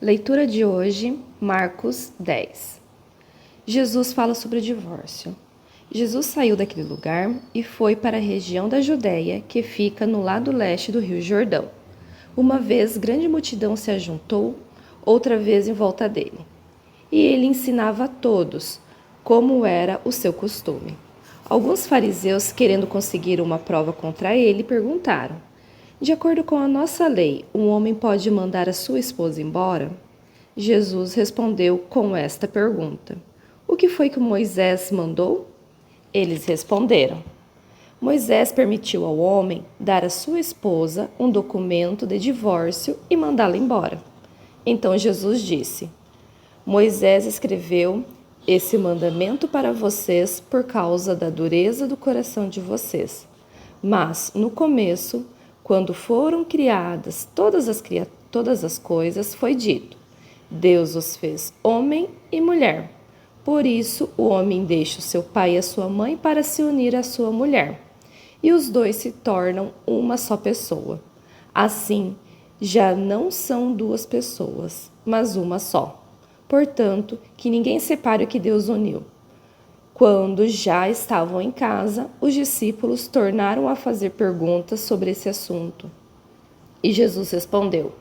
Leitura de hoje, Marcos 10. Jesus fala sobre o divórcio. Jesus saiu daquele lugar e foi para a região da Judéia, que fica no lado leste do rio Jordão. Uma vez grande multidão se ajuntou, outra vez em volta dele. E ele ensinava a todos, como era o seu costume. Alguns fariseus, querendo conseguir uma prova contra ele, perguntaram: de acordo com a nossa lei, um homem pode mandar a sua esposa embora? Jesus respondeu com esta pergunta: o que foi que Moisés mandou? Eles responderam: Moisés permitiu ao homem dar à sua esposa um documento de divórcio e mandá-la embora. Então Jesus disse: Moisés escreveu esse mandamento para vocês por causa da dureza do coração de vocês. Mas, no começo, quando foram criadas todas as coisas, foi dito: Deus os fez homem e mulher. Por isso, o homem deixa o seu pai e a sua mãe para se unir à sua mulher, e os dois se tornam uma só pessoa. Assim, já não são duas pessoas, mas uma só. Portanto, que ninguém separe o que Deus uniu. Quando já estavam em casa, os discípulos tornaram a fazer perguntas sobre esse assunto. E Jesus respondeu: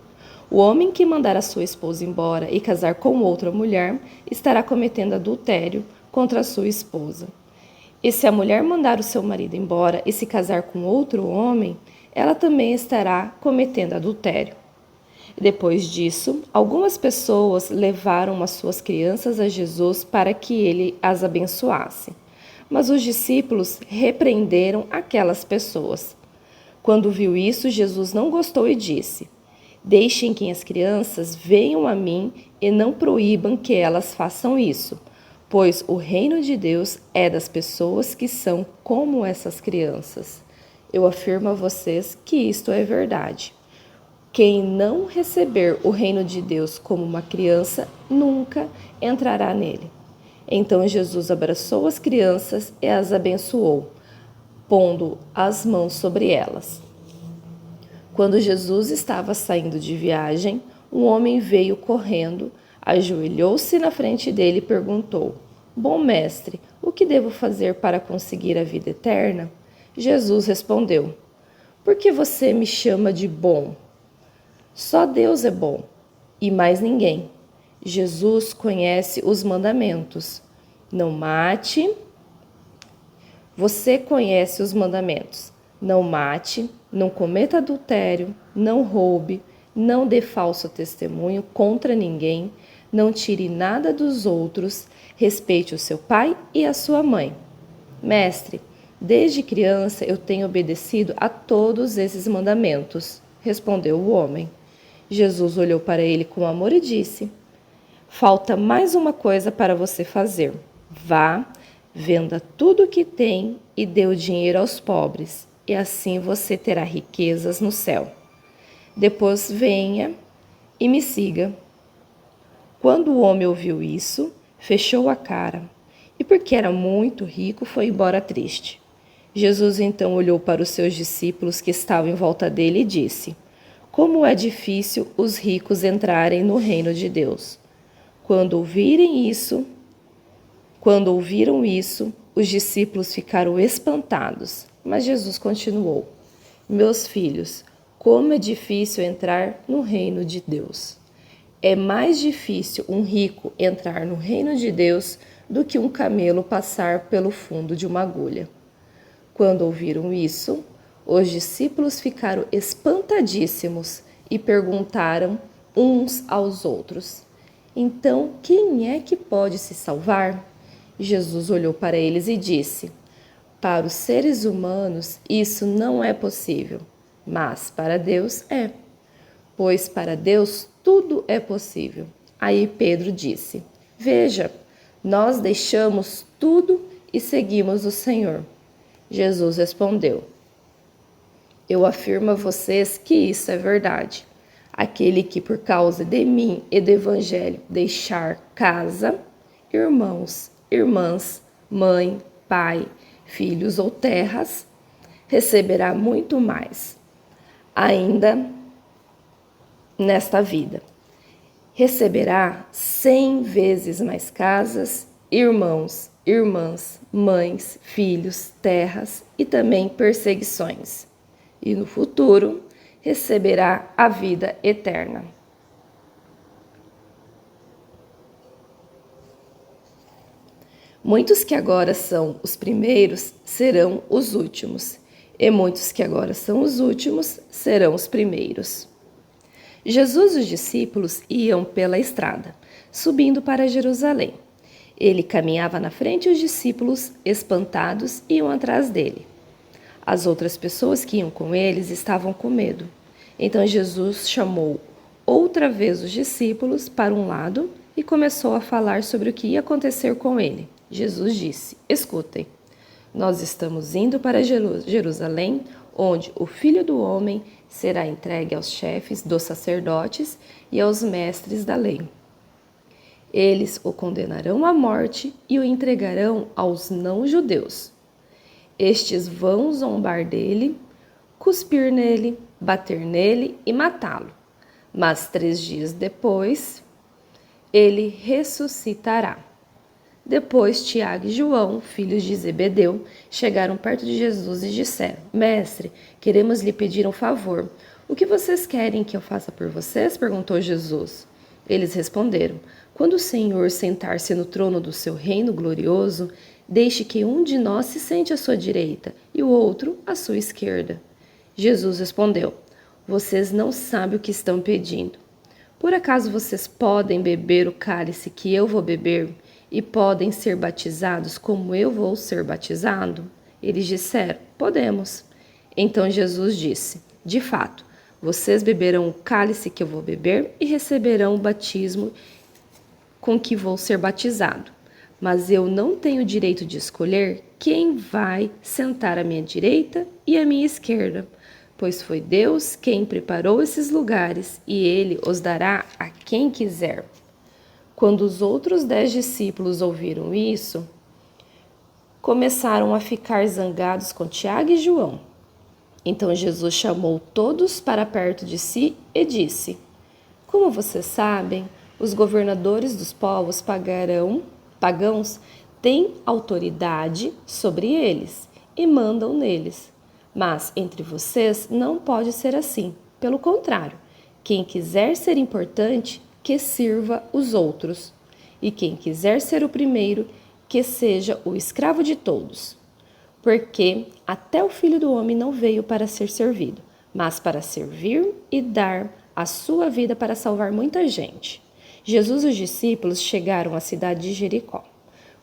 o homem que mandar a sua esposa embora e casar com outra mulher estará cometendo adultério contra a sua esposa. E se a mulher mandar o seu marido embora e se casar com outro homem, ela também estará cometendo adultério. Depois disso, algumas pessoas levaram as suas crianças a Jesus para que ele as abençoasse. Mas os discípulos repreenderam aquelas pessoas. Quando viu isso, Jesus não gostou e disse: deixem que as crianças venham a mim e não proíbam que elas façam isso, pois o reino de Deus é das pessoas que são como essas crianças. Eu afirmo a vocês que isto é verdade. Quem não receber o reino de Deus como uma criança, nunca entrará nele. Então Jesus abraçou as crianças e as abençoou, pondo as mãos sobre elas. Quando Jesus estava saindo de viagem, um homem veio correndo, ajoelhou-se na frente dele e perguntou: bom mestre, o que devo fazer para conseguir a vida eterna? Jesus respondeu: por que você me chama de bom? Só Deus é bom, e mais ninguém. Jesus conhece os mandamentos. Não mate. Você conhece os mandamentos. Não mate, não cometa adultério, não roube, não dê falso testemunho contra ninguém, não tire nada dos outros, respeite o seu pai e a sua mãe. Mestre, desde criança eu tenho obedecido a todos esses mandamentos, respondeu o homem. Jesus olhou para ele com amor e disse: falta mais uma coisa para você fazer. Vá, venda tudo o que tem e dê o dinheiro aos pobres, e assim você terá riquezas no céu. Depois venha e me siga. Quando o homem ouviu isso, fechou a cara, e porque era muito rico, foi embora triste. Jesus então olhou para os seus discípulos que estavam em volta dele e disse: como é difícil os ricos entrarem no reino de Deus. Quando ouviram isso, os discípulos ficaram espantados. Mas Jesus continuou: meus filhos, como é difícil entrar no reino de Deus. É mais difícil um rico entrar no reino de Deus do que um camelo passar pelo fundo de uma agulha. Quando ouviram isso, os discípulos ficaram espantadíssimos e perguntaram uns aos outros: então, quem é que pode se salvar? Jesus olhou para eles e disse: para os seres humanos isso não é possível, mas para Deus é. Pois para Deus tudo é possível. Aí Pedro disse: veja, nós deixamos tudo e seguimos o Senhor. Jesus respondeu: eu afirmo a vocês que isso é verdade. Aquele que por causa de mim e do Evangelho deixar casa, irmãos, irmãs, mãe, pai, filhos ou terras, receberá muito mais, ainda nesta vida. receberá 100 vezes mais casas, irmãos, irmãs, mães, filhos, terras e também perseguições. E no futuro, receberá a vida eterna. Muitos que agora são os primeiros serão os últimos, e muitos que agora são os últimos serão os primeiros. Jesus e os discípulos iam pela estrada, subindo para Jerusalém. Ele caminhava na frente e os discípulos, espantados, iam atrás dele. As outras pessoas que iam com eles estavam com medo. Então Jesus chamou outra vez os discípulos para um lado e começou a falar sobre o que ia acontecer com ele. Jesus disse: escutem, nós estamos indo para Jerusalém, onde o Filho do Homem será entregue aos chefes dos sacerdotes e aos mestres da lei. Eles o condenarão à morte e o entregarão aos não-judeus. Estes vão zombar dele, cuspir nele, bater nele e matá-lo. Mas 3 dias depois, ele ressuscitará. Depois, Tiago e João, filhos de Zebedeu, chegaram perto de Jesus e disseram: Mestre, queremos lhe pedir um favor. O que vocês querem que eu faça por vocês? Perguntou Jesus. Eles responderam: Quando o Senhor sentar-se no trono do seu reino glorioso, deixe que um de nós se sente à sua direita e o outro à sua esquerda. Jesus respondeu: Vocês não sabem o que estão pedindo. Por acaso vocês podem beber o cálice que eu vou beber e podem ser batizados como eu vou ser batizado? Eles disseram: Podemos. Então Jesus disse: De fato, vocês beberão o cálice que eu vou beber e receberão o batismo com que vou ser batizado. Mas eu não tenho direito de escolher quem vai sentar à minha direita e à minha esquerda, pois foi Deus quem preparou esses lugares e Ele os dará a quem quiser. Quando os outros 10 discípulos ouviram isso, começaram a ficar zangados com Tiago e João. Então Jesus chamou todos para perto de si e disse: Como vocês sabem, os governadores dos povos pagãos têm autoridade sobre eles e mandam neles. Mas entre vocês não pode ser assim. Pelo contrário, quem quiser ser importante, que sirva os outros. E quem quiser ser o primeiro, que seja o escravo de todos. Porque até o Filho do Homem não veio para ser servido, mas para servir e dar a sua vida para salvar muita gente. Jesus e os discípulos chegaram à cidade de Jericó.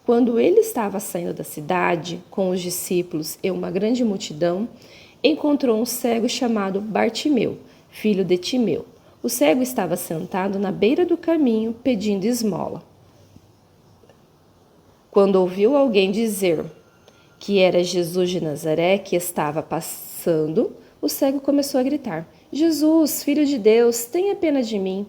Quando ele estava saindo da cidade, com os discípulos e uma grande multidão, encontrou um cego chamado Bartimeu, filho de Timeu. O cego estava sentado na beira do caminho, pedindo esmola. Quando ouviu alguém dizer que era Jesus de Nazaré que estava passando, o cego começou a gritar: Jesus, Filho de Deus, tenha pena de mim.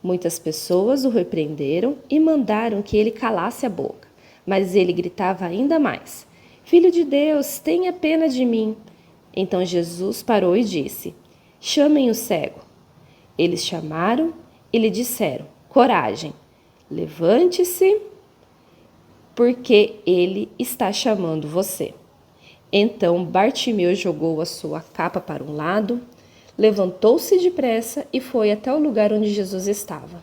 Muitas pessoas o repreenderam e mandaram que ele calasse a boca, mas ele gritava ainda mais: Filho de Deus, tenha pena de mim. Então Jesus parou e disse: Chamem o cego. Eles chamaram e lhe disseram: Coragem, levante-se, porque ele está chamando você. Então Bartimeu jogou a sua capa para um lado, levantou-se depressa e foi até o lugar onde Jesus estava.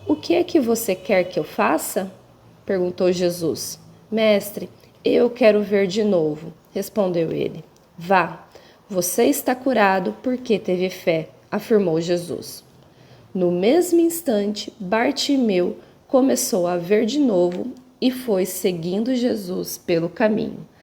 O que é que você quer que eu faça? Perguntou Jesus. Mestre, eu quero ver de novo, respondeu ele. Vá, você está curado porque teve fé, afirmou Jesus. No mesmo instante, Bartimeu começou a ver de novo e foi seguindo Jesus pelo caminho.